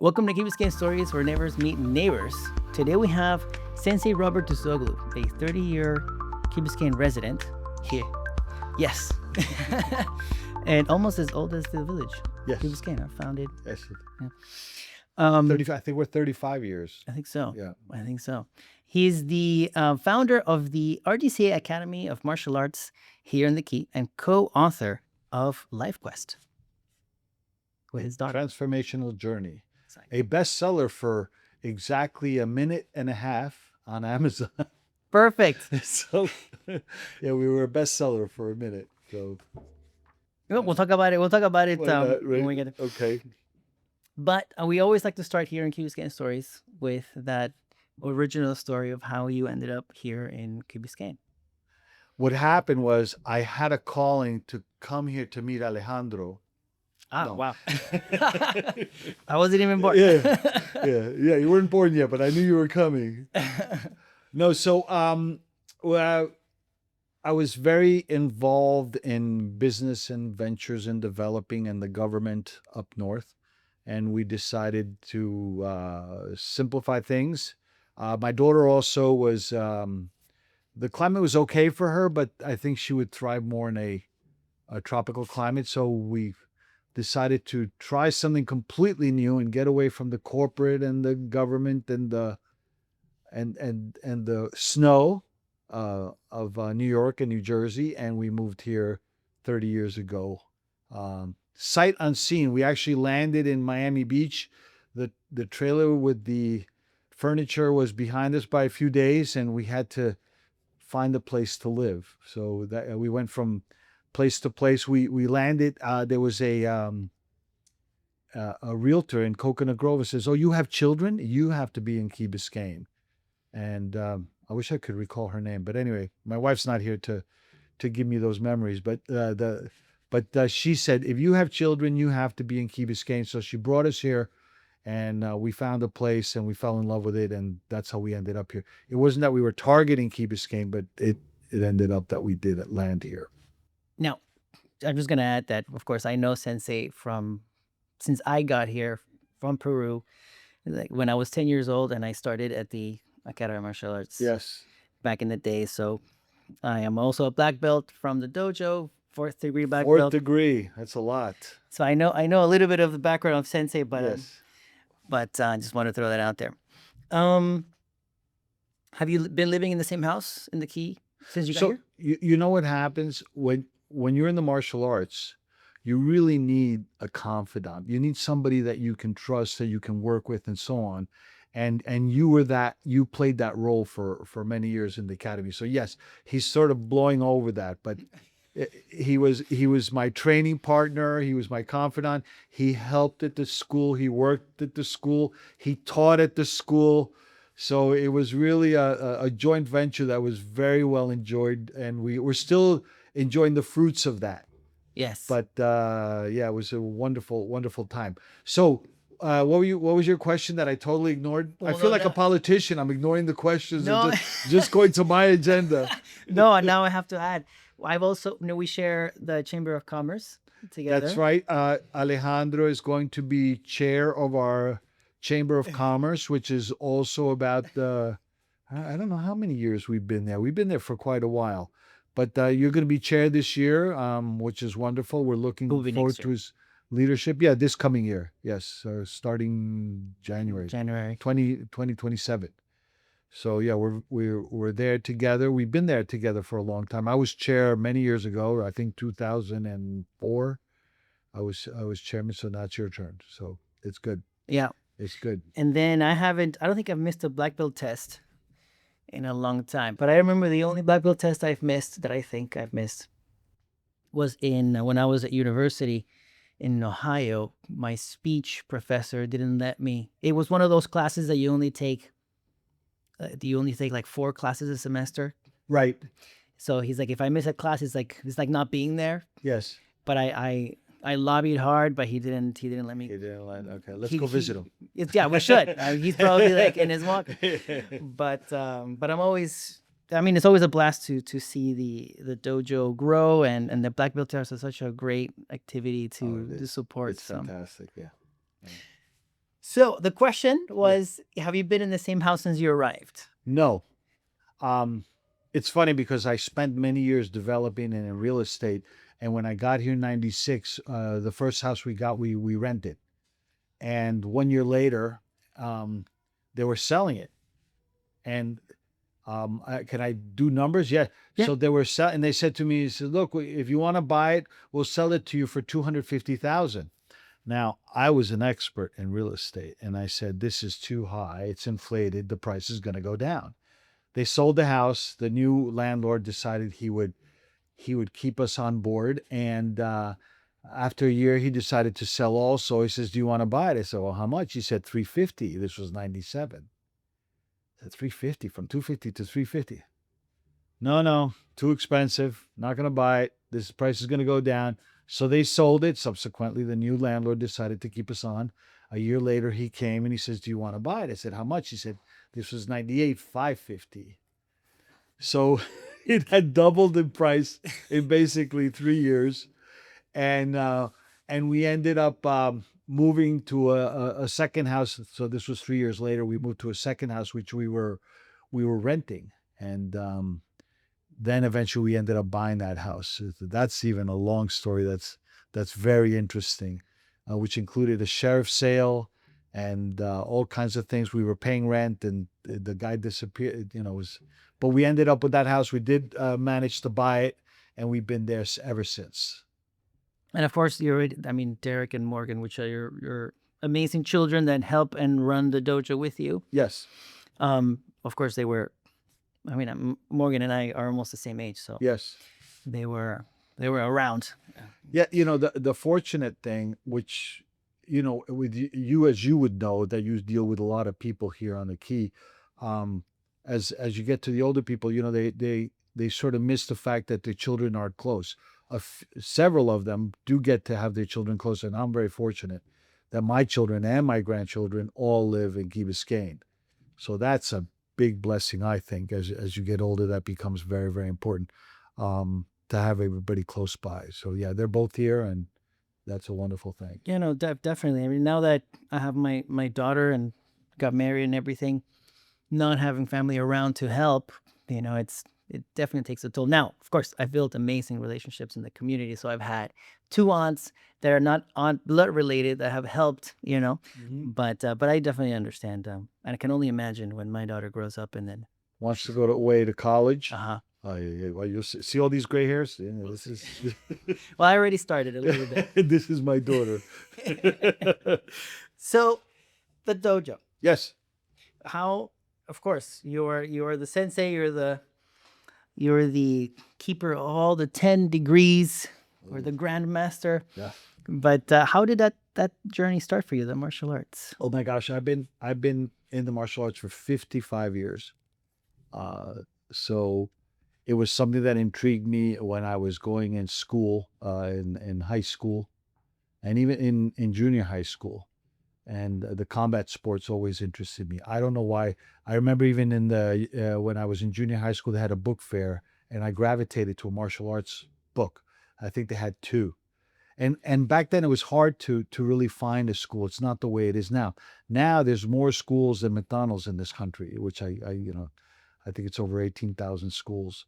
Welcome to Key Biscayne Stories, where neighbors meet neighbors. Today we have Sensei Robert Duzoglou, a 30-year Key Biscayne resident here. Yes. And almost as old as the village. Yes. Key Biscayne, founded. Yes. Yeah. 35, I think we're 35 years. I think so. Yeah. I think so. He's the founder of the RDCA Academy of Martial Arts here in the Key and co-author of Life Quest with his daughter. Transformational Journey. Exactly. A bestseller for exactly a minute and a half on Amazon. Perfect. So, yeah, we were a bestseller for a minute. So We'll talk about it. We'll talk about it right? when we get it. Okay. But we always like to start here in Key Biscayne Stories with that original story of how you ended up here in Key Biscayne. What happened was I had a calling to come here to meet Alejandro. No. Wow. I wasn't even born. Yeah. You weren't born yet, but I knew you were coming. No, so well, I was very involved in business and ventures and developing and the government up north, and we decided to simplify things. My daughter also was. The climate was okay for her, but I think she would thrive more in a tropical climate. So we decided to try something completely new and get away from the corporate and the government and the snow of New York and New Jersey, and we moved here 30 years ago. Sight unseen. We actually landed in Miami Beach. The trailer with the furniture was behind us by a few days, and we had to find a place to live. So that we went from place to place. We landed. There was a realtor in Coconut Grove who says, "Oh, you have children? You have to be in Key Biscayne." And I wish I could recall her name, but anyway, my wife's not here to give me those memories. But she said, if you have children, you have to be in Key Biscayne. So she brought us here, and we found a place, and we fell in love with it, and that's how we ended up here. It wasn't that we were targeting Key Biscayne, but it ended up that we did land here. Now, I'm just gonna add that, of course, I know Sensei since I got here from Peru, like when I was 10 years old, and I started at the Academy of Martial Arts. Yes. Back in the day. So I am also a black belt from the dojo, 4th degree black Fourth belt. degree. That's a lot. So I know a little bit of the background of Sensei, but yes. I just want to throw that out there. Have you been living in the same house in the Key since you got here? You know what happens when you're in the martial arts, you really need a confidant. You need somebody that you can trust, that you can work with, and so on. And you played that role for many years in the academy. So yes, he's sort of blowing over that, but he was my training partner. He was my confidant. He helped at the school. He worked at the school. He taught at the school. So it was really a joint venture that was very well enjoyed, and we're still enjoying the fruits of that. Yes. But yeah, it was a wonderful, wonderful time. So what was your question that I totally ignored? Well, I feel like a politician. I'm ignoring the questions No. and just going to my agenda. No, now I have to add. I've also, we share the Chamber of Commerce together. That's right. Alejandro is going to be chair of our Chamber of Commerce, which is also about, I don't know how many years we've been there. We've been there for quite a while. But you're going to be chair this year, which is wonderful. We're looking forward to his leadership. Yeah, this coming year. Yes, starting January 2027. So yeah, we're there together. We've been there together for a long time. I was chair many years ago. I think 2004. I was chairman. So now it's your turn. So it's good. Yeah, it's good. And then I don't think I've missed a black belt test in a long time. But I remember the only black belt test I've missed was when I was at university in Ohio. My speech professor didn't let me. It was one of those classes that you only take like 4 classes a semester. Right. So he's like, if I miss a class, it's like not being there. Yes. But I lobbied hard, but he didn't let me. He didn't let. Okay, let's go visit him. Yeah, we should. He's probably like in his walk. But I'm always. I mean, it's always a blast to see the dojo grow, and the black belt test is such a great activity to support. It's fantastic. Yeah. So the question was, have you been in the same house since you arrived? No. It's funny because I spent many years developing and in real estate. And when I got here in 96, the first house we got, we rented. And 1 year later, they were selling it. And can I do numbers? Yeah. Yeah. So they were selling, and they said to me, he said, look, if you want to buy it, we'll sell it to you for 250,000. Now, I was an expert in real estate, and I said, this is too high. It's inflated. The price is going to go down. They sold the house. The new landlord decided he would keep us on board. And after a year, he decided to sell also. He says, do you want to buy it? I said, well, how much? He said, 350. This was 97. I said, 350, from 250 to 350. No, too expensive. Not going to buy it. This price is going to go down. So they sold it. Subsequently, the new landlord decided to keep us on. A year later, he came and he says, do you want to buy it? I said, how much? He said, this was 98, 550. So it had doubled in price in basically 3 years. And we ended up moving to a second house. So this was 3 years later. We moved to a second house, which we were renting. And then eventually we ended up buying that house. That's even a long story. That's very interesting, which included a sheriff's sale and all kinds of things. We were paying rent, and the guy disappeared. But we ended up with that house. We did manage to buy it, and we've been there ever since. And of course, Derek and Morgan, which are your amazing children that help and run the dojo with you. Yes. Of course, they were. Morgan and I are almost the same age, so Yes. they were around. Yeah, the fortunate thing, which with you, as you would know, that you deal with a lot of people here on the Key, as you get to the older people, they sort of miss the fact that their children aren't close. Several of them do get to have their children close, and I'm very fortunate that my children and my grandchildren all live in Key Biscayne. So that's a big blessing, I think. As you get older, that becomes very, very important, to have everybody close by. So yeah, they're both here, and that's a wonderful thing. Definitely. Now that I have my daughter and got married and everything, not having family around to help, it definitely takes a toll. Now, of course, I've built amazing relationships in the community. So I've had 2 aunts that are not aunt blood related that have helped, but I definitely understand. And I can only imagine when my daughter grows up and then wants to go away to college. Uh-huh. Well, you see all these gray hairs? This is well, I already started a little bit. This is my daughter. So the dojo. Yes. How, of course, you're the sensei, you're the keeper of all the 10 degrees, or the grandmaster. Yeah. But how did that journey start for you, the martial arts? Oh my gosh, I've been in the martial arts for 55 years. So it was something that intrigued me when I was going in school, in high school, and even in junior high school. And the combat sports always interested me. I don't know why. I remember even when I was in junior high school, they had a book fair, and I gravitated to a martial arts book. I think they had 2. And back then it was hard to really find a school. It's not the way it is now. Now there's more schools than McDonald's in this country, which I think it's over 18,000 schools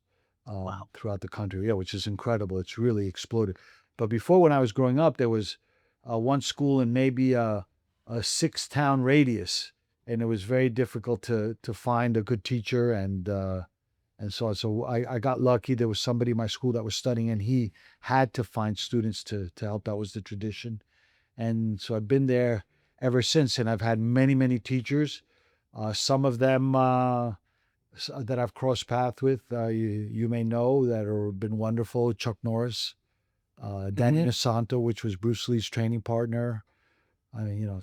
throughout the country. Yeah, which is incredible. It's really exploded. But before, when I was growing up, there was one school and maybe a 6-town radius, and it was very difficult to find a good teacher and so on. So I got lucky. There was somebody in my school that was studying, and he had to find students to help. That was the tradition. And so I've been there ever since, and I've had many, many teachers. Some of them that I've crossed paths with, you may know, that have been wonderful. Chuck Norris, Danny Nasanto, which was Bruce Lee's training partner. I mean,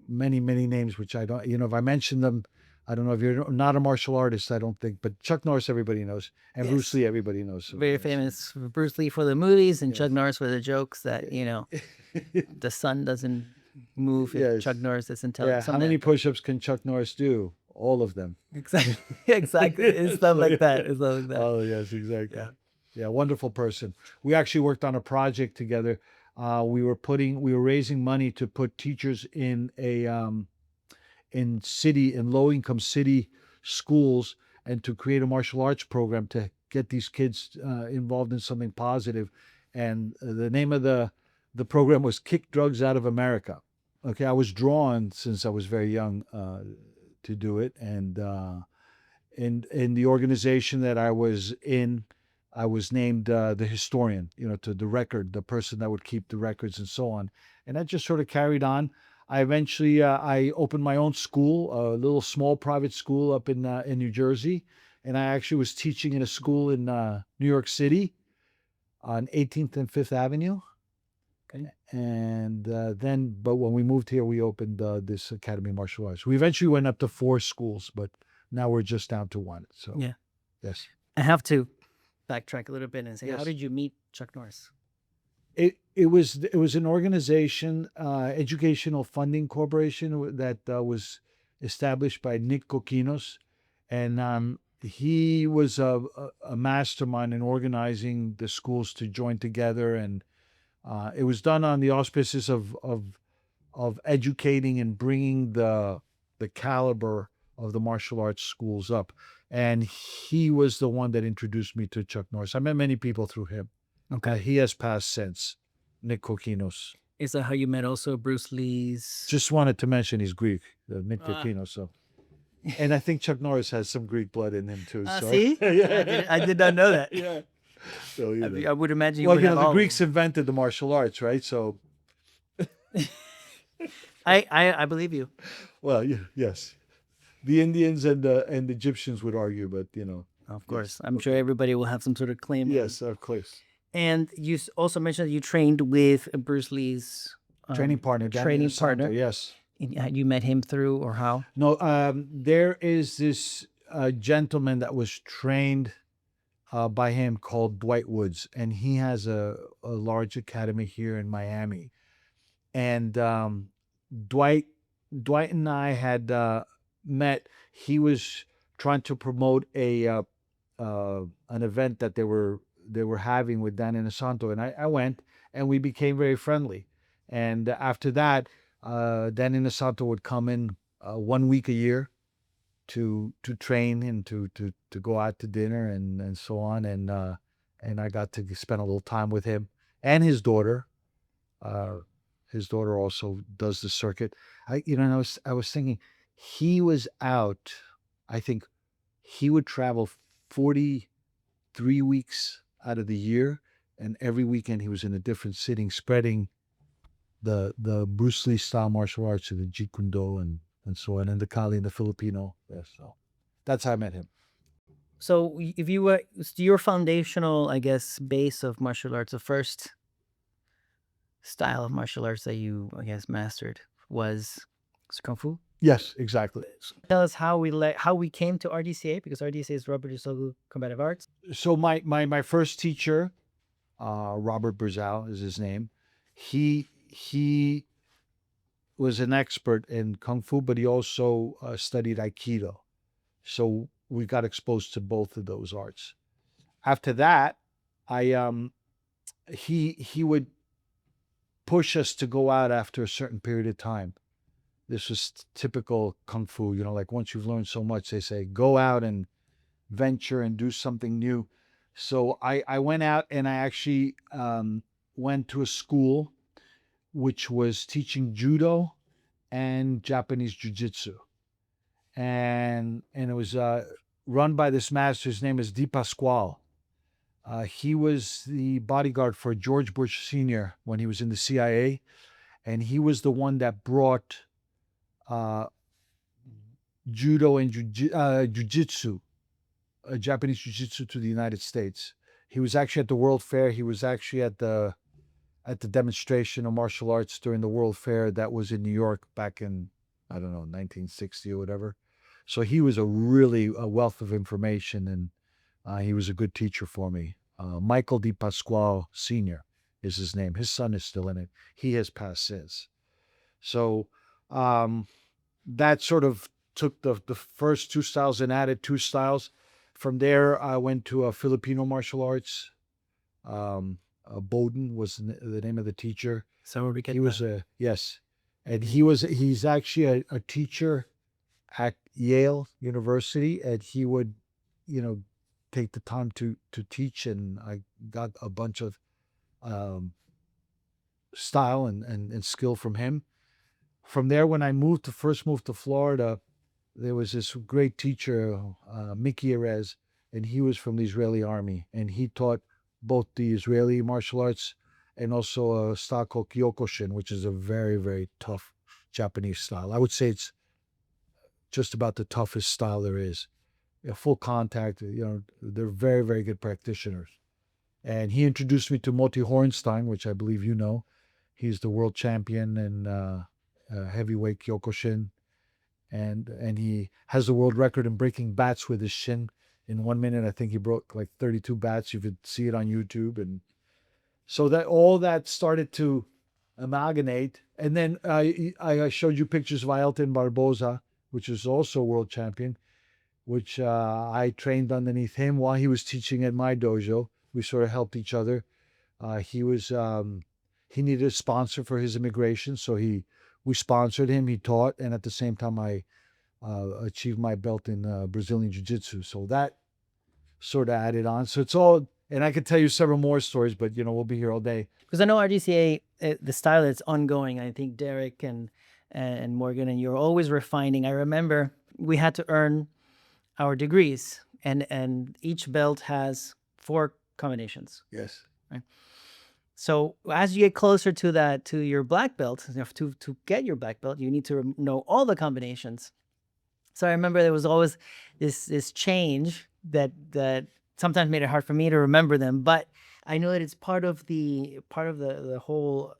many, many names, which I don't, if I mention them, I don't know. If you're not a martial artist, I don't think, but Chuck Norris, everybody knows. And yes. Bruce Lee, everybody knows. Very famous. Bruce Lee for the movies, and yes. Chuck Norris for the jokes that, the sun doesn't move if yes. Chuck Norris isn't telling something. How many push-ups can Chuck Norris do? All of them. Exactly. Exactly. It's stuff like that. It's stuff like that. Oh, yes, exactly. Yeah, wonderful person. We actually worked on a project together. we were raising money to put teachers in low income city schools, and to create a martial arts program to get these kids involved in something positive. And the name of the program was Kick Drugs Out of America. Okay, I was drawn since I was very young to do it, and in the organization that I was in, I was named the historian, to the person that would keep the records and so on. And that just sort of carried on. I eventually I opened my own school, a little small private school up in New Jersey, and I actually was teaching in a school in New York City on 18th and 5th Avenue. Okay. And but when we moved here, we opened this Academy of Martial Arts. We eventually went up to 4 schools, but now we're just down to 1. So Yeah. Yes. I have to backtrack a little bit and say, Yes. how did you meet Chuck Norris? It was an organization, Educational Funding Corporation, that was established by Nick Coquinos, and he was a mastermind in organizing the schools to join together, and it was done on the auspices of educating and bringing the caliber of the martial arts schools up. And he was the one that introduced me to Chuck Norris. I met many people through him. Okay. He has passed since, Nick Coquinos. Is that how you met also Bruce Lee's? Just wanted to mention he's Greek, Nick Ah. Coquinos. So, and I think Chuck Norris has some Greek blood in him too. So. See? Yeah. I did not know that. Yeah. So, I would imagine you well, would have the all. Greeks invented the martial arts, right? So, I believe you. well, yes, the Indians and the Egyptians would argue, but Of course. I'm sure everybody will have some sort of claim. yes, of course. And you also mentioned that you trained with Bruce Lee's Training partner, Danny DeSanto, yes. And you met him through, or how? No, there is this gentleman that was trained by him called Dwight Woods, and he has a large academy here in Miami. And Dwight and I had met. He was trying to promote an event that they were having with Dan Inosanto, and I went, and we became very friendly. And after that, Dan Inosanto would come in 1 week a year to train and to go out to dinner and so on. And I got to spend a little time with him and his daughter. His daughter also does the circuit. I was thinking, he was out. I think he would travel 43 weeks out of the year, and every weekend he was in a different city, spreading the Bruce Lee style martial arts, the Jeet Kune Do and so on, and the Kali and the Filipino. Yeah, so that's how I met him. So if you were, your foundational, I guess, base of martial arts, the first style of martial arts that you, I guess, mastered was Kung Fu? Yes, exactly. Tell us how we came to RDCA, because RDCA is Robert Duzoglou Combative Arts. So my first teacher, Robert Duzoglou is his name. He was an expert in Kung Fu, but he also studied Aikido. So we got exposed to both of those arts. After that, he would push us to go out after a certain period of time. This was typical Kung Fu, like once you've learned so much, they say, go out and venture and do something new. So I went out, and I actually went to a school which was teaching judo and Japanese jiu-jitsu. And it was run by this master. His name is Di Pasquale. He was the bodyguard for George Bush Sr. when he was in the CIA, and he was the one that brought judo and jiu-jitsu, Japanese jiu-jitsu, to the United States. He was actually at the World Fair. He was actually at the demonstration of martial arts during the World Fair that was in New York back in, I don't know, 1960 or whatever. So he was a wealth of information, and he was a good teacher for me. Michael Di Pasquale Sr. is his name. His son is still in it. He has passed since. So that sort of took the first 2 styles and added 2 styles. From there, I went to Filipino martial arts, Bowden was the name of the teacher. So we get He was yes, and he's actually a teacher at Yale University, and he would, take the time to teach, and I got a bunch of style and skill from him. From there, when I first moved to Florida, there was this great teacher, Mickey Erez, and he was from the Israeli army, and he taught both the Israeli martial arts and also a style called Kyokushin, which is a very, very tough Japanese style. I would say it's just about the toughest style there is. Full contact, they're very, very good practitioners. And he introduced me to Moti Hornstein, which I believe you know. He's the world champion in heavyweight Kyokushin. And he has the world record in breaking bats with his shin. In 1 minute, I think he broke like 32 bats. You could see it on YouTube. And so that all that started to amalgamate. And then I showed you pictures of Ailton Barboza, which is also world champion, which I trained underneath him while he was teaching at my dojo. We sort of helped each other. He needed a sponsor for his immigration, so we sponsored him. He taught, and at the same time, I achieved my belt in Brazilian Jiu-Jitsu. So that sort of added on. So it's all, and I could tell you several more stories, but we'll be here all day. Because I know RDCA, the style is ongoing. I think Derek and Morgan and you're always refining. I remember we had to earn our degrees, and each belt has 4 combinations. Yes. Right. So as you get closer to your black belt, to get your black belt, you need to know all the combinations. So I remember there was always this change that sometimes made it hard for me to remember them, but I know that it's part of the whole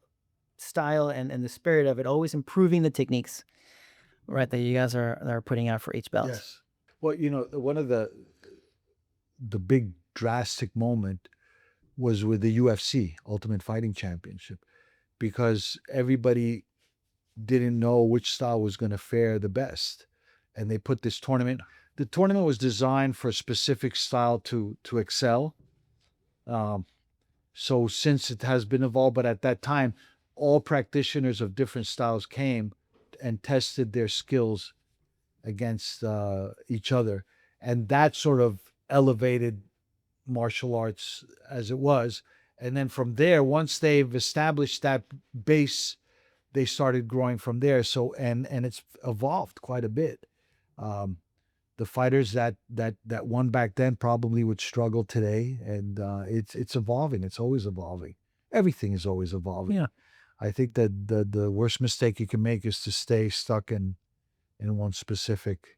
style and the spirit of it, always improving the techniques, right, that you guys are putting out for each belt. Yes. Well, one of the big drastic moment was with the UFC, Ultimate Fighting Championship, because everybody didn't know which style was going to fare the best. And they put this tournament. The tournament was designed for a specific style to excel. So since it has been evolved, but at that time, all practitioners of different styles came and tested their skills against each other. And that sort of elevated martial arts as it was. And then from there, once they've established that base, they started growing from there. So and it's evolved quite a bit. The fighters that won back then probably would struggle today, and it's evolving. It's always evolving. Everything is always evolving. Yeah. I think that the worst mistake you can make is to stay stuck in one specific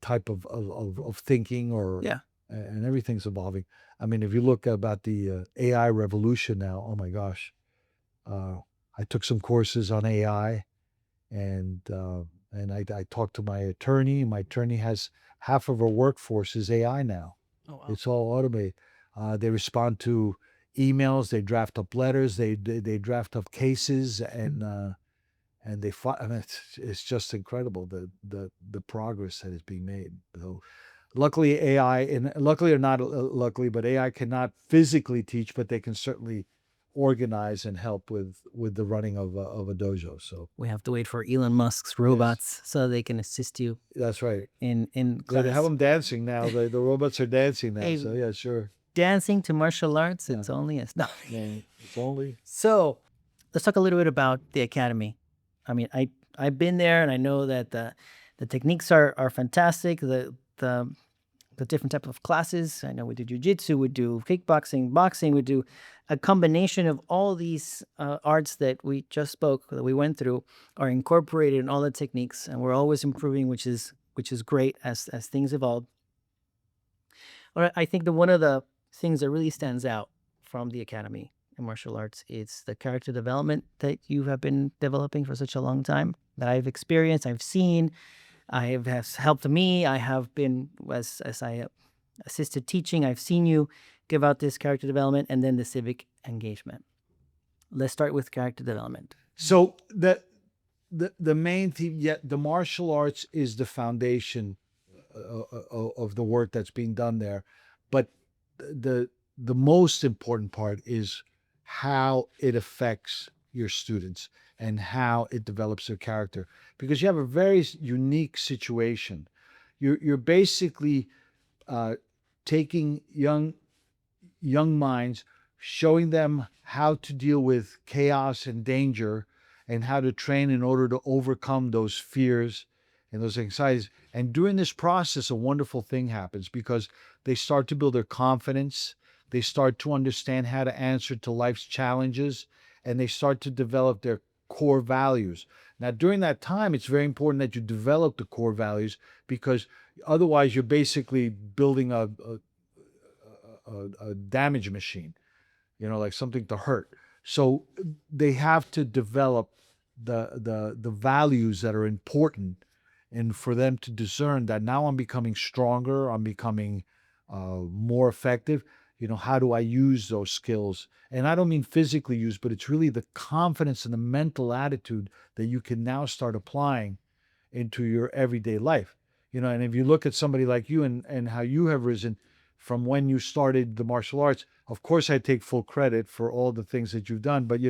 type of thinking or Yeah. And everything's evolving. I mean, if you look about the AI revolution now, oh my gosh, I took some courses on AI, and I talked to my attorney. My attorney has half of her workforce is AI now. Oh, wow. It's all automated. They respond to emails. They draft up letters. They draft up cases, and they fight. I mean, it's just incredible the progress that is being made. So, luckily AI, and luckily or not luckily, but AI cannot physically teach, but they can certainly organize and help with the running of a dojo. So we have to wait for Elon Musk's robots so they can assist you. That's right. In They have them dancing now. The robots are dancing now. Hey, so yeah, sure. Dancing to martial arts, it's only a no. It's only. So let's talk a little bit about the academy. I mean, I've been there, and I know that the techniques are fantastic. The different type of classes. I know we do jiu-jitsu, we do kickboxing, boxing, we do a combination of all these arts that we just spoke, that we went through, are incorporated in all the techniques, and we're always improving, which is great as things evolve. But I think that one of the things that really stands out from the academy in martial arts is the character development that you have been developing for such a long time, that I've experienced, I've seen. Has helped me. I have been, as I assisted teaching, I've seen you give out this character development, and then the civic engagement. Let's start with character development. So the main theme, the martial arts is the foundation of the work that's being done there, but the the most important part is how it affects your students and how it develops their character, because you have a very unique situation. You're basically uh, taking young minds, showing them how to deal with chaos and danger and how to train in order to overcome those fears and those anxieties. And during this process, a wonderful thing happens because they start to build their confidence. They start to understand how to answer to life's challenges, and they start to develop their core values. Now, during that time, it's very important that you develop the core values, because otherwise you're basically building a damage machine, like something to hurt. So they have to develop the values that are important, and for them to discern that now I'm becoming stronger, I'm becoming more effective. How do I use those skills? And I don't mean physically use, but it's really the confidence and the mental attitude that you can now start applying into your everyday life. And if you look at somebody like you and how you have risen from when you started the martial arts, of course I take full credit for all the things that you've done, but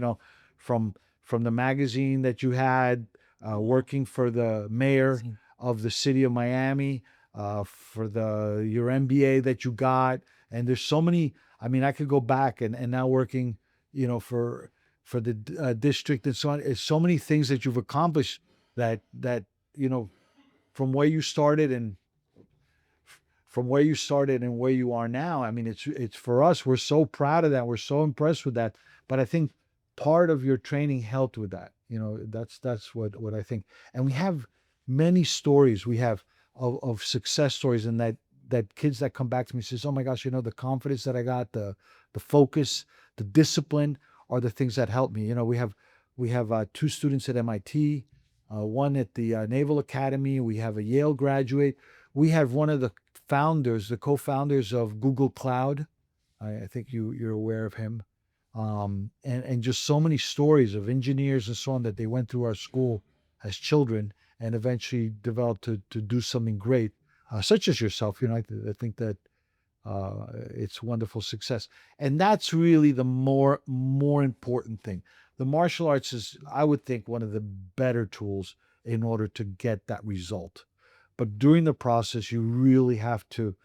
from the magazine that you had, working for the mayor of the city of Miami, for your MBA that you got, and there's so many. I mean, I could go back and now working, for the district and so on. It's so many things that you've accomplished that you know from where you started and where you are now. I mean, it's for us, we're so proud of that, we're so impressed with that. But I think part of your training helped with that. That's what I think. And we have many stories, we have of success stories, and that kids that come back to me says, oh my gosh, the confidence that I got, the focus, the discipline are the things that help me. We have two students at MIT, one at the Naval Academy. We have a Yale graduate. We have one of the co-founders of Google Cloud. I think you're aware of him. And just so many stories of engineers and so on that they went through our school as children and eventually developed to do something great, such as yourself. I think that it's wonderful success, and that's really the more important thing. The martial arts is, I would think, one of the better tools in order to get that result. But during the process, you really have to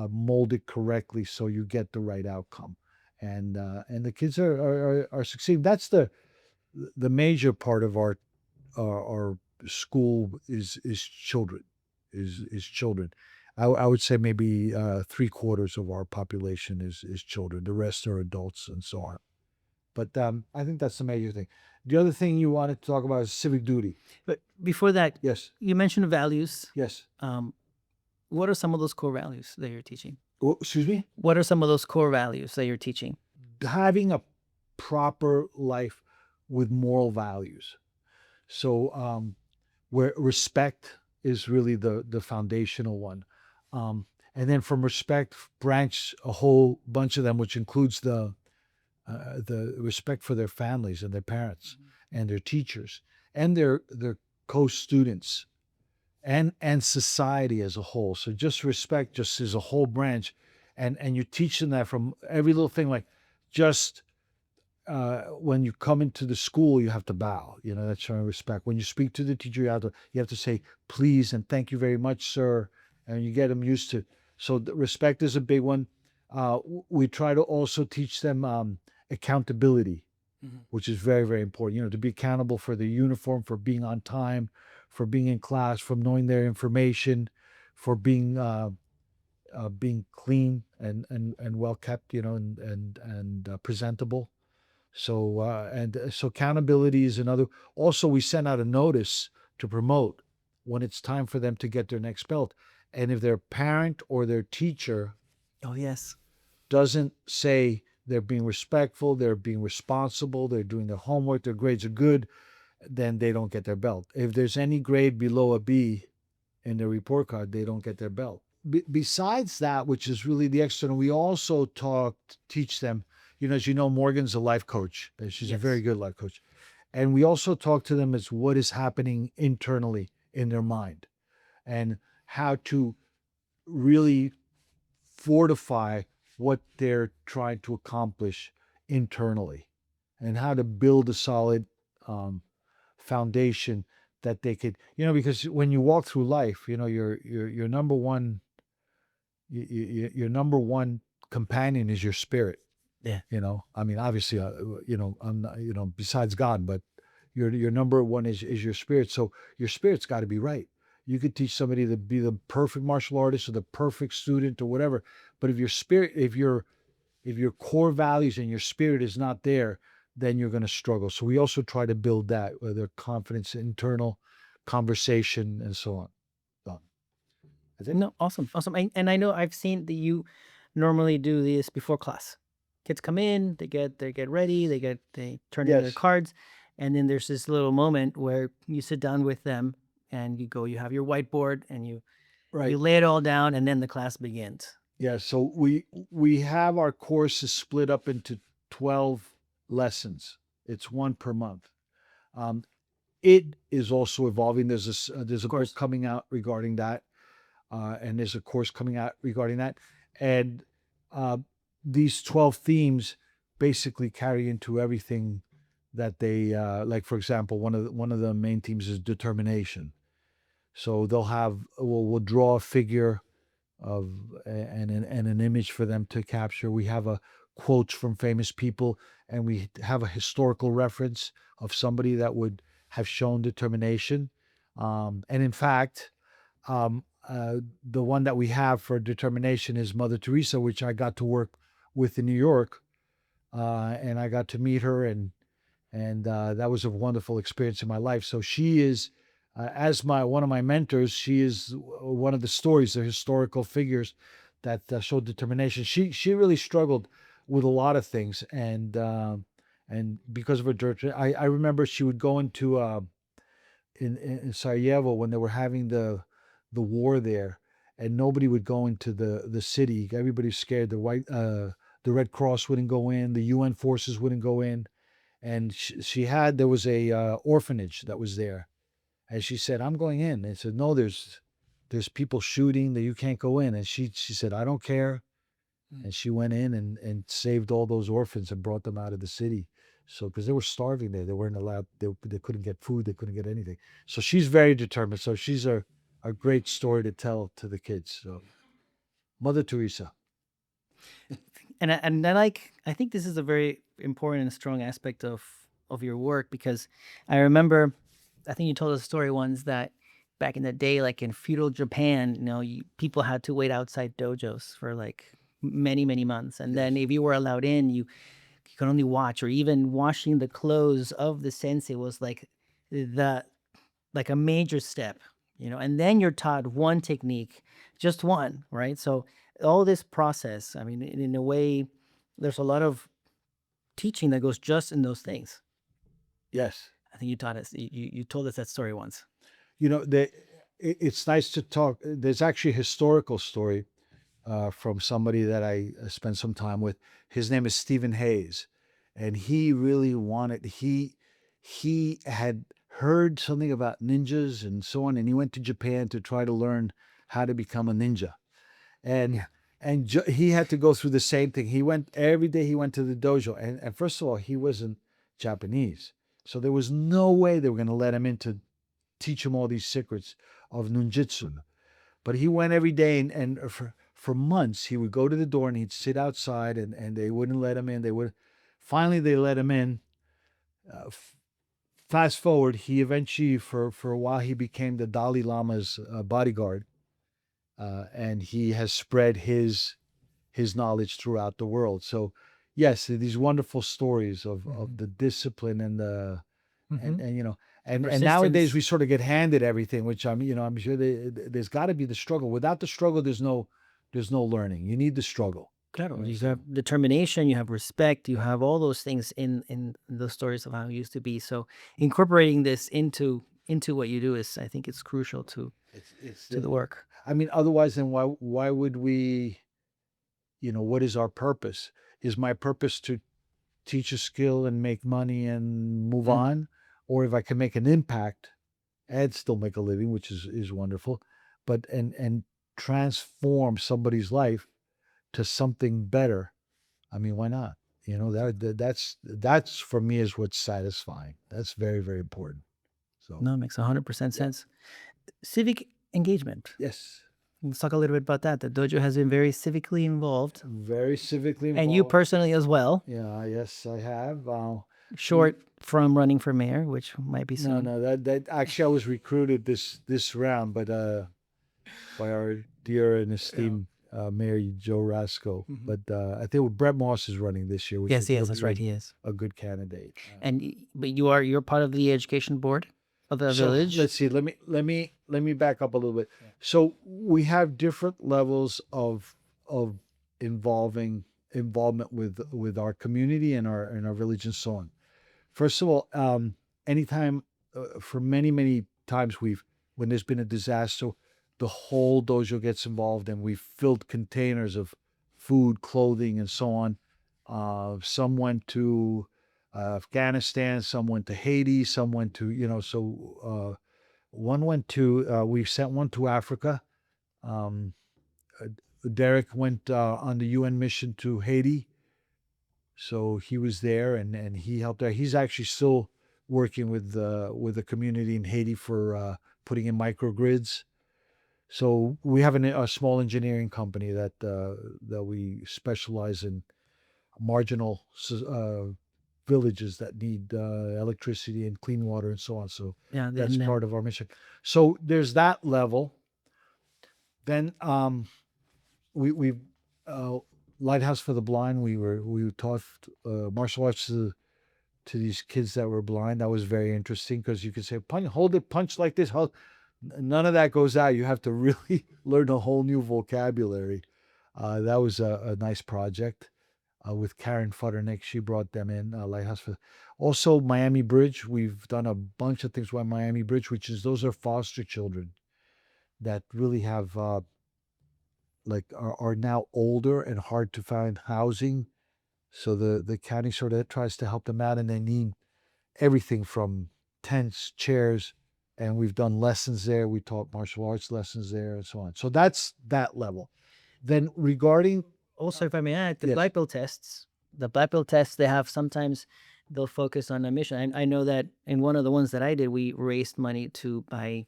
mold it correctly so you get the right outcome, and the kids are succeeding. That's the major part of our school is children, is children. I would say maybe 3/4 of our population is children. The rest are adults and so on. But I think that's the major thing. The other thing you wanted to talk about is civic duty. But before that, Yes. you mentioned values. Yes. What are some of those core values that you're teaching? Oh, excuse me? What are some of those core values that you're teaching? Having a proper life with moral values. So where respect is really the foundational one. And then from respect, branch a whole bunch of them, which includes the respect for their families and their parents and their teachers and their co-students and society as a whole. So just respect just is a whole branch, and you teach them that from every little thing, like just when you come into the school, you have to bow. That's showing respect. When you speak to the teacher, you have to say please and thank you very much, sir, and you get them used to. So the respect is a big one. We try to also teach them accountability, which is very, very important. To be accountable for the uniform, for being on time, for being in class, for knowing their information, for being clean and well kept, and presentable. So accountability is another. Also, we send out a notice to promote when it's time for them to get their next belt. And if their parent or their teacher Oh, yes. doesn't say they're being respectful, they're being responsible, they're doing their homework, their grades are good, then they don't get their belt. If there's any grade below a B in their report card, they don't get their belt. Besides that, which is really the external, we also teach them, as you know, Morgan's a life coach. She's a very good life coach. And we also talk to them as what is happening internally in their mind and how to really fortify what they're trying to accomplish internally, and how to build a solid foundation that they could, because when you walk through life, your number one, your number one companion is your spirit. Yeah. I mean, obviously, I'm not, besides God, but your number one is your spirit. So your spirit's got to be right. You could teach somebody to be the perfect martial artist or the perfect student or whatever, but if your spirit, if your core values and your spirit is not there, then you're going to struggle. So we also try to build that, whether confidence, internal conversation, and so on. Done. That's it. No, awesome, awesome. And I know I've seen that you normally do this before class. Kids come in, they get ready, they turn in their Yes. cards, and then there's this little moment where you sit down with them and you have your whiteboard and you Right. lay it all down, and then the class begins. Yeah. So we have our courses split up into 12 lessons. It's one per month. Um, it is also evolving. There's a book course. coming out regarding that, and there's a course coming out regarding that, and these 12 themes basically carry into everything that they like. For example, one of the main themes is determination. So we'll draw a figure of and an image for them to capture. We have a quotes from famous people, and we have a historical reference of somebody that would have shown determination. And in fact, the one that we have for determination is Mother Teresa, which I got to work with in New York, and I got to meet her, and that was a wonderful experience in my life. So she is, as one of my mentors, she is one of the stories, the historical figures that showed determination. She really struggled with a lot of things, and because of her dirt, I remember she would go into in Sarajevo when they were having the war there, and nobody would go into the city. Everybody was scared. The Red Cross wouldn't go in. The UN forces wouldn't go in. And there was a orphanage that was there, and she said, "I'm going in." And said, "No, there's people shooting that you can't go in." And she said, "I don't care." And she went in and saved all those orphans and brought them out of the city. So because they were starving there, they weren't allowed. They couldn't get food. They couldn't get anything. So she's very determined. So she's a great story to tell to the kids. So Mother Teresa. And I think this is a very important and strong aspect of your work, because I remember, I think you told us a story once that back in the day, like in feudal Japan, people had to wait outside dojos for like many months, and then if you were allowed in, you could only watch, or even washing the clothes of the sensei was like a major step, and then you're taught one technique, just one, right? So all this process, I mean, in a way, there's a lot of teaching that goes just in those things. Yes. I think you taught us, you told us that story once. It's nice to talk. There's actually a historical story from somebody that I spent some time with. His name is Stephen Hayes, and he really wanted. He had heard something about ninjas and so on, and he went to Japan to try to learn how to become a ninja, and he had to go through the same thing. He went every day. He went to the dojo, and first of all, he wasn't Japanese, so there was no way they were going to let him in to teach him all these secrets of ninjutsu. But he went every day, and for months he would go to the door and he'd sit outside, and they wouldn't let him in. Finally they let him in. Fast forward, he eventually for a while he became the Dalai Lama's bodyguard, and he has spread his knowledge throughout the world. So yes, these wonderful stories of the discipline and the and nowadays we sort of get handed everything, which I'm sure there's got to be the struggle. Without the struggle, there's no learning. You need the struggle. Claro, you have determination, you have respect, you have all those things in those stories of how it used to be. So incorporating this into what you do is, I think, it's crucial to the work. I mean, otherwise, then why would we? What is our purpose? Is my purpose to teach a skill and make money and move on? Or if I can make an impact and still make a living, which is wonderful, but and transform somebody's life, to something better, I mean, why not? You know, that's for me is what's satisfying. That's very, very important. So No, it makes 100% sense. Civic engagement. yes, Let's talk a little bit about that. The dojo has been very civically involved, very civically involved. and you personally as well. Yeah, yes, I have. Short from running for mayor, which might be No, soon. no, that actually I was recruited this round, but by our dear and esteemed Mayor Joe Rasco. But I think Brett Moss is running this year, which Yes, I think yes, will that's be right. He is. a good candidate. But you're part of the education board of the So village. let's see. Let me back up a little bit. So we have different levels of involvement with our community and our village and so on. First of all, anytime for many times when there's been a disaster, the whole dojo gets involved, and we've filled containers of food, clothing, and so on. Some went to Afghanistan, some went to Haiti, some went to one went to we sent one to Africa. Um, uh, Derek went on the UN mission to Haiti, so he was there and he helped there. He's actually still working with the community in Haiti for putting in microgrids. So we have a small engineering company that we specialize in marginal villages that need electricity and clean water and so on. So Yeah, that's and, part of our mission. So there's that level. Then we Lighthouse for the Blind. We taught martial arts to these kids that were blind. That was very interesting because you could say punch, hold it, punch like this. None of that goes out. You have to really learn a whole new vocabulary. That was a nice project with Karen Futternick. She brought them in. Lighthouse for also Miami Bridge. We've done a bunch of things with Miami Bridge, those are foster children that really have are now older and hard to find housing. So the county sort of tries to help them out, and they need everything from tents, chairs, and we've done lessons there. We taught martial arts lessons there, and so on. So that's that level. Then regarding also, if I may add, the yes. black belt tests. The black belt tests, they have sometimes they'll focus on a mission. I know that in one of the ones that I did, we raised money to buy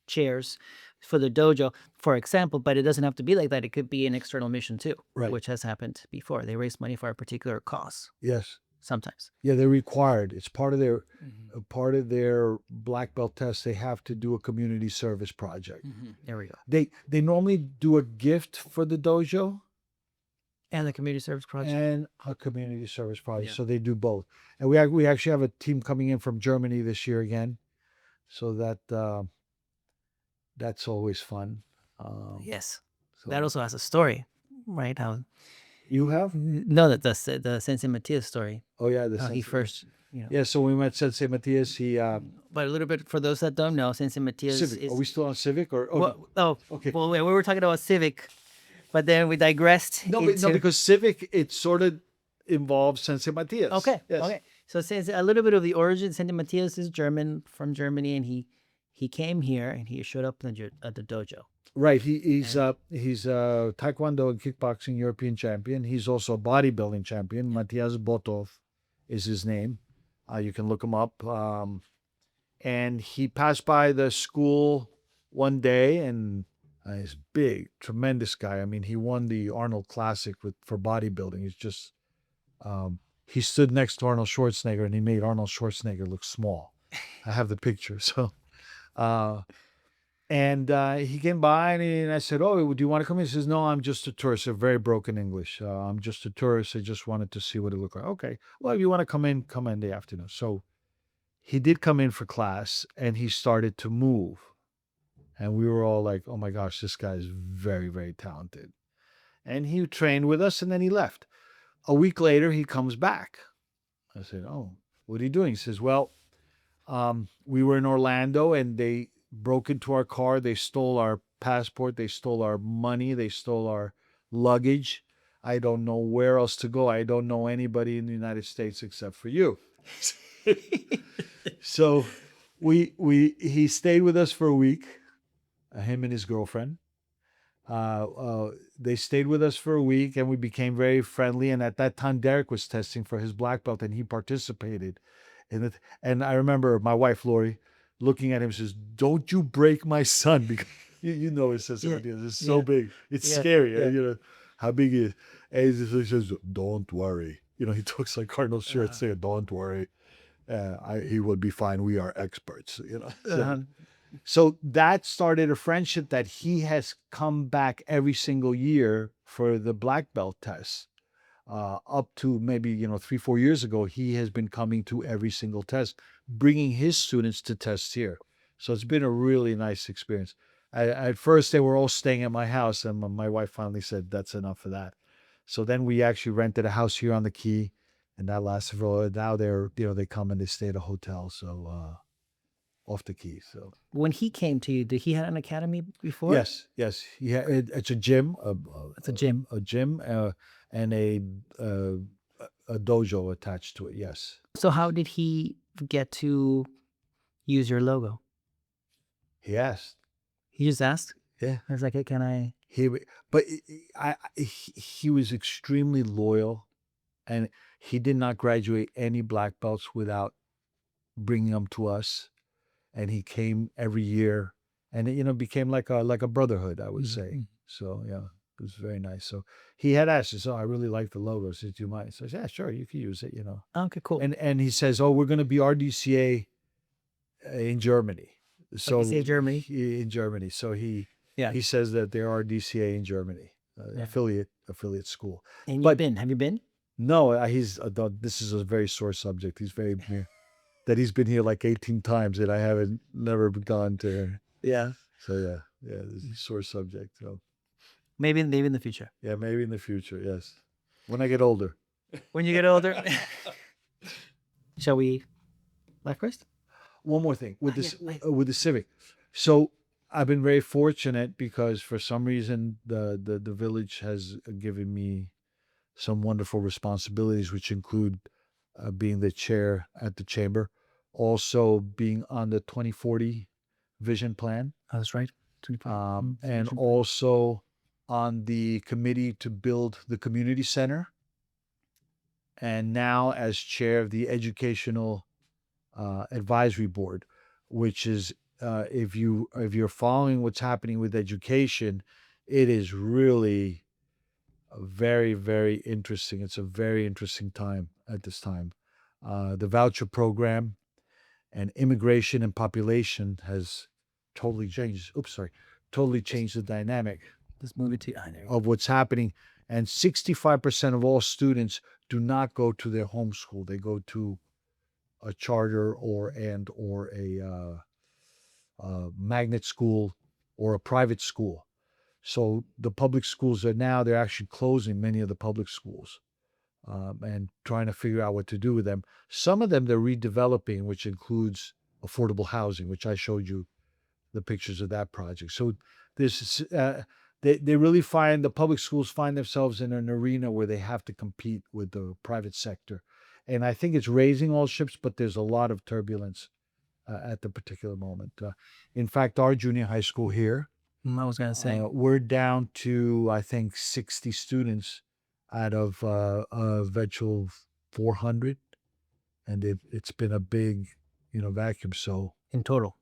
chairs for the dojo, for example, but it doesn't have to be like that. It could be an external mission too, Right. which has happened before. They raise money for a particular cause Yes. sometimes. Yeah, they're required. It's part of their black belt test. They have to do a community service project. There we go. They normally do a gift for the dojo And the community service project. and a community service project. Yeah. So they do both. And we actually have a team coming in from Germany this year again. So that's always fun. Yes. So That also has a story, right? How you have? no, that the Sensei Matias story. Oh yeah, How he first, Yeah, so we met Sensei Matias. He But a little bit for those that don't know, Sensei Matias Civic. is. Are we still on Civic or okay? Well, we were talking about civic, but then we digressed. No, because Civic it sort of involves Sensei Matias. Okay. Yes. Okay. So since a little bit of the origin, Sensei Matias is German from Germany, and he came here and he showed up at the dojo. Right. He's Taekwondo and kickboxing European champion. He's also a bodybuilding champion. Matthias Botov is his name. You can look him up. And he passed by the school one day, and he's big, tremendous guy. I mean, he won the Arnold Classic for bodybuilding. He's just he stood next to Arnold Schwarzenegger, and he made Arnold Schwarzenegger look small. I have the picture. So. And he came by and I said, "Oh, do you want to come in?" He says, "No, I'm just a tourist." A very broken English. I'm just a tourist. I just wanted to see what it looked like. Okay. Well, if you want to come in the afternoon. So he did come in for class and he started to move. And we were all like, "Oh my gosh, this guy is very, very talented." And he trained with us and then he left. A week later, he comes back. I said, "Oh, what are you doing?" He says, "Well, we were in Orlando and they broke into our car. They stole our passport. They stole our money. They stole our luggage. I don't know where else to go. I don't know anybody in the United States except for you." So he stayed with us for a week, him and his girlfriend. They stayed with us for a week, and we became very friendly. And at that time, Derek was testing for his black belt, and he participated in it. And I remember my wife Lori looking at him, says, "Don't you break my son," because you know his sense of ideas. It's so Yeah. big, it's Yeah. scary. Yeah. You know how big he is. And he says, "Don't worry." You know, he talks like Cardinal Shirt, saying, "Don't worry, he will be fine. We are experts." You know. Uh-huh. So that started a friendship that he has come back every single year for the black belt test. Up to maybe 3-4 years ago, he has been coming to every single test, bringing his students to tests here. So it's been a really nice experience. At first, they were all staying at my house, and my wife finally said, "That's enough of that." So then we actually rented a house here on the Key, and that lasted for. Now they come and they stay at a hotel. So off the Key. So When he came to you, did he have an academy before? yes, yeah, it's a gym, It's a gym. a gym, and uh, a dojo attached to it. Yes, So how did he get to use your logo? he asked. He just asked. Yeah, I was like, "Hey, can I?" but he was extremely loyal, and he did not graduate any black belts without bringing them to us, and he came every year, and it became like a brotherhood, I would say. So yeah, it was very nice. So he had asked us, "Oh, I really like the logo. So do you mind?" So I said, "Yeah, sure, you can use it." Okay, cool. And he says, "Oh, we're going to be RDCA in Germany." So RDCA Germany? in Germany. So he Yeah. he says that they're RDCA in Germany, Yeah. affiliate school. And But have you been? no, this is a very sore subject. He's very that he's been here like 18 times and I haven't never gone to. Yeah. So yeah, this is a sore subject. So Maybe in the future. yeah, maybe in the future, yes, when I get older. When you get older. Shall we life quest? One more thing with this yeah. with the Civic. So I've been very fortunate because for some reason the village has given me some wonderful responsibilities, which include being the chair at the chamber, also being on the 2040 vision plan, Oh, that's right. and also on the committee to build the community center, and now as chair of the educational advisory board, which is if you're following what's happening with education, it is really very, very interesting. It's a very interesting time at this time. The voucher program and immigration and population has totally changed. Totally changed the dynamic Let's move it to of what's happening. And 65% of all students do not go to their home school. They go to a charter or a magnet school or a private school. So the public schools they're actually closing many of the public schools and trying to figure out what to do with them. Some of them they're redeveloping, which includes affordable housing, which I showed you the pictures of that project. So this they really find the public schools find themselves in an arena where they have to compete with the private sector. And I think it's raising all ships, but there's a lot of turbulence at the particular moment. In fact, our junior high school here, I was gonna say we're down to I think 60 students out of a virtual 400, and it's been a big vacuum. So in total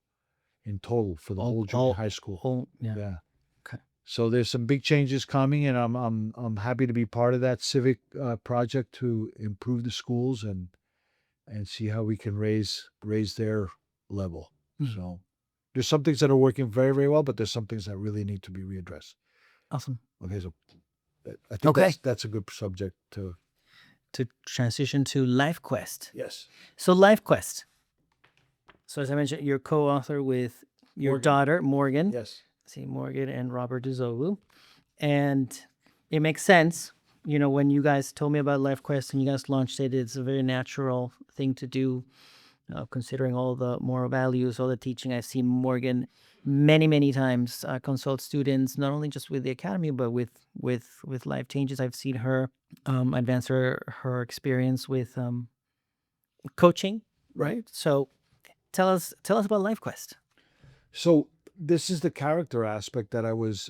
for the whole junior high school, yeah. Okay. So there's some big changes coming, and I'm happy to be part of that civic project to improve the schools and see how we can raise their level. So there's some things that are working very, very well, but there's some things that really need to be readdressed. Awesome. Okay, so I think that's a good subject to transition to Life Quest. Yes. So Life Quest. So as I mentioned, you're co-author with your daughter Morgan. Yes. See, Morgan and Robert Duzoglou, and it makes sense. When you guys told me about Life Quest and you guys launched it, it's a very natural thing to do, considering all the moral values, all the teaching. I've seen Morgan many, many times consult students, not only just with the academy, but with life changes. I've seen her advance her experience with coaching. Right. So tell us about Life Quest. So this is the character aspect that I was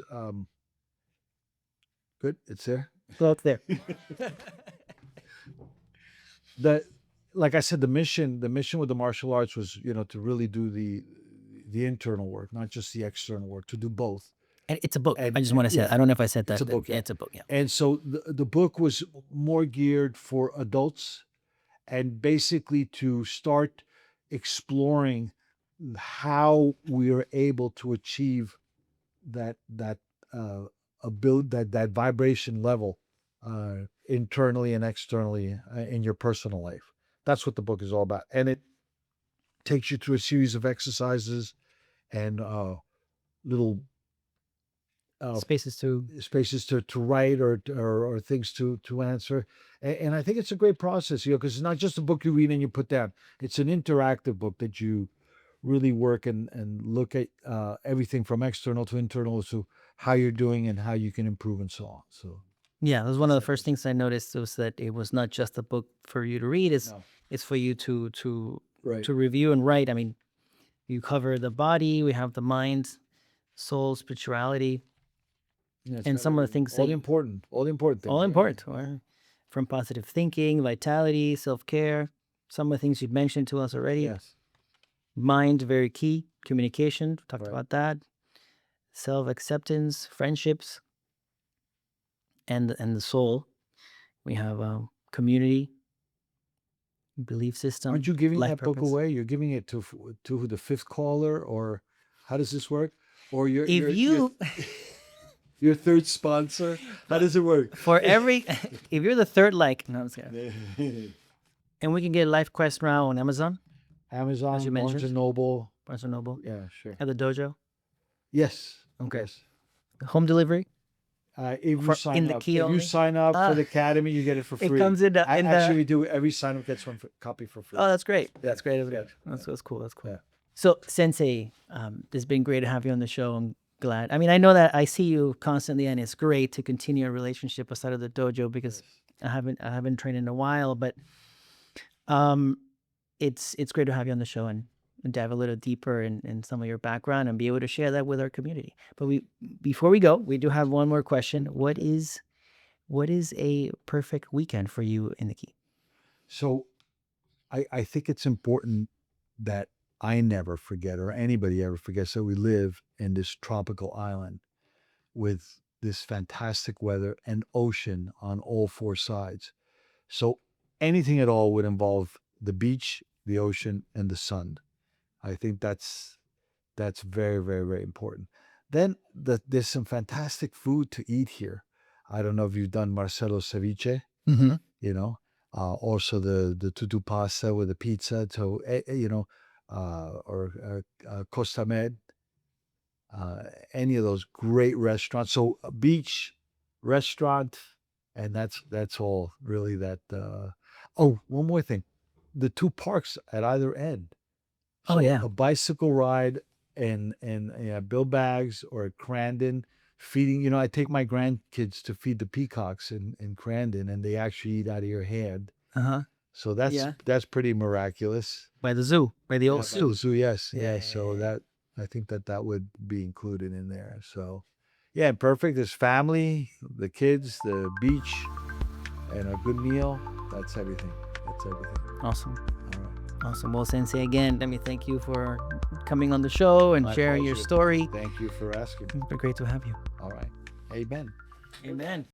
Good. It's there. Go up there. Like I said, the mission with the martial arts was, to really do the internal work, not just the external work, to do both. And it's a book. And I just want to say that. I don't know if I said that. It's a book. Yeah, it's a book. Yeah. And so the book was more geared for adults, and basically to start exploring how we are able to achieve that that vibration level internally and externally in your personal life. That's what the book is all about, and it takes you through a series of exercises and little Spaces to. to write or things to answer. And I think it's a great process, because it's not just a book you read and you put down. It's an interactive book that you really work and look at everything from external to internal, to how you're doing and how you can improve and so on. So Yeah, that was one of the first things I noticed, was that it was not just a book for you to read. It's for you to right. review and write. I mean, you cover the body, we have the mind, soul, spirituality, Yeah, and some of the things all that important things. all important, from positive thinking, vitality, self-care. Some of the things you've mentioned to us already. Yes. Mind, very key. Communication, talked Right. about that. Self-acceptance, friendships, and the soul. We have community, belief system. Aren't you giving life that book purpose. away? You're giving it to the fifth caller, or how does this work? Or If you your third sponsor? How does it work? for every if you're the third no, I'm just kidding. And we can get Life Quest now on Amazon, Amazon, As you Barnes mentioned. and Noble. Barnes and Noble, Yeah, sure. at the dojo. Yes. Okay. Yes. Home delivery. If you For- sign in the up, key if only? you sign up Ah. for the academy, you get it for It free. comes in the- in the- Actually, we do. Every sign up gets one copy for free. Oh, that's great. Yeah. That's great. That's good. That's cool. That's cool. Yeah. So, Sensei, it's been great to have you on the show. I'm glad. I mean, I know that I see you constantly, and it's great to continue a relationship outside of the dojo, because I haven't trained in a while. But it's great to have you on the show and dive a little deeper in some of your background and be able to share that with our community. But before we go, we do have one more question. What is a perfect weekend for you in the Key? So, I think it's important that I never forget, or anybody ever forgets, that we live in this tropical island with this fantastic weather and ocean on all four sides. So anything at all would involve the beach, the ocean, and the sun. I think that's very, very, very important. Then there's some fantastic food to eat here. I don't know if you've done Marcelo's ceviche, Mm-hmm. Also the tutu pasta with the pizza, so or Costa Med, any of those great restaurants. So a beach, restaurant, and that's all really that. Oh, one more thing, the two parks at either end. Oh, So yeah. a bicycle ride and Bill Bags or at Crandon, feeding. I take my grandkids to feed the peacocks in Crandon, and they actually eat out of your hand. Uh-huh. So that's Yeah. that's pretty miraculous. By the zoo, by the old By zoo. the zoo, yes, Yeah, yes. So yeah, yeah. that, I think that would be included in there. So, yeah, perfect. There's family, the kids, the beach, and a good meal. That's everything. That's everything. Awesome. All right. Awesome. Well, Sensei, again, let me thank you for coming on the show and My sharing your pleasure. story. Thank you for asking. It's been great to have you. All right. Amen. Amen.